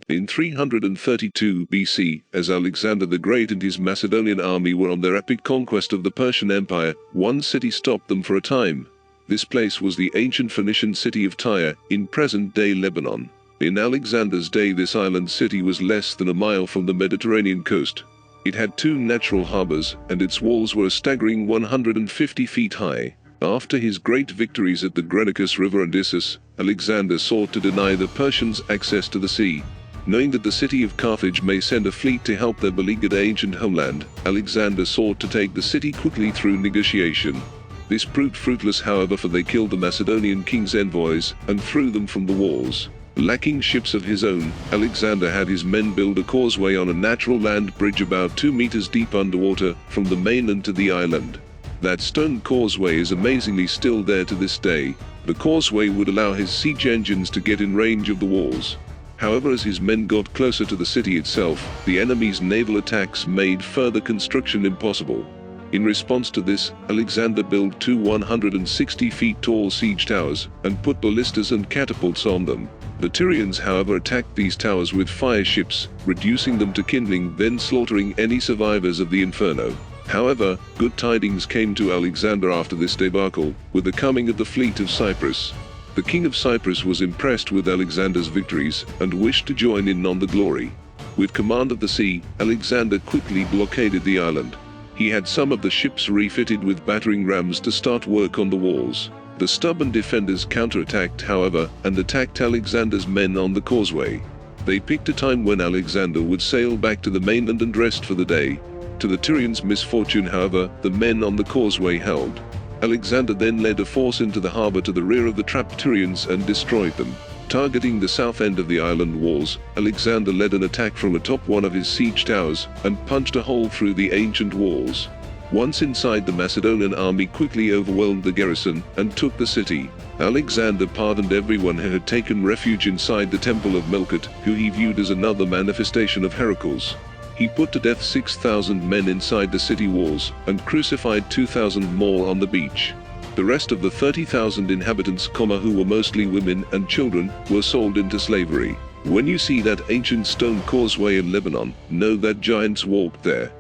In 332 BC, as Alexander the Great and his Macedonian army were on their epic conquest of the Persian Empire, one city stopped them for a time. This place was the ancient Phoenician city of Tyre, in present-day Lebanon. In Alexander's day, this island city was less than a mile from the Mediterranean coast. It had 2 natural harbors, and its walls were a staggering 150 feet high. After his great victories at the Granicus River and Issus, Alexander sought to deny the Persians access to the sea. Knowing that the city of Carthage may send a fleet to help their beleaguered ancient homeland, Alexander sought to take the city quickly through negotiation. This proved fruitless, however, for they killed the Macedonian king's envoys and threw them from the walls. Lacking ships of his own, Alexander had his men build a causeway on a natural land bridge about 2 meters deep underwater from the mainland to the island. That stone causeway is amazingly still there to this day. The causeway would allow his siege engines to get in range of the walls. However, as his men got closer to the city itself, the enemy's naval attacks made further construction impossible. In response to this, Alexander built 2 160 feet tall siege towers and put ballistas and catapults on them. The Tyrians, however, attacked these towers with fire ships, reducing them to kindling, then slaughtering any survivors of the inferno. However, good tidings came to Alexander after this debacle, with the coming of the fleet of Cyprus. The king of Cyprus was impressed with Alexander's victories and wished to join in on the glory. With command of the sea, Alexander quickly blockaded the island. He had some of the ships refitted with battering rams to start work on the walls. The stubborn defenders counterattacked, however, and attacked Alexander's men on the causeway. They picked a time when Alexander would sail back to the mainland and rest for the day. To the Tyrians' misfortune, however, the men on the causeway held. Alexander then led a force into the harbor to the rear of the trapped Tyrians and destroyed them. Targeting the south end of the island walls, Alexander led an attack from atop one of his siege towers and punched a hole through the ancient walls. Once inside, the Macedonian army quickly overwhelmed the garrison and took the city. Alexander pardoned everyone who had taken refuge inside the temple of Melkart, who he viewed as another manifestation of Heracles. He put to death 6,000 men inside the city walls and crucified 2,000 more on the beach. The rest of the 30,000 inhabitants, who were mostly women and children, were sold into slavery. When you see that ancient stone causeway in Lebanon, know that giants walked there.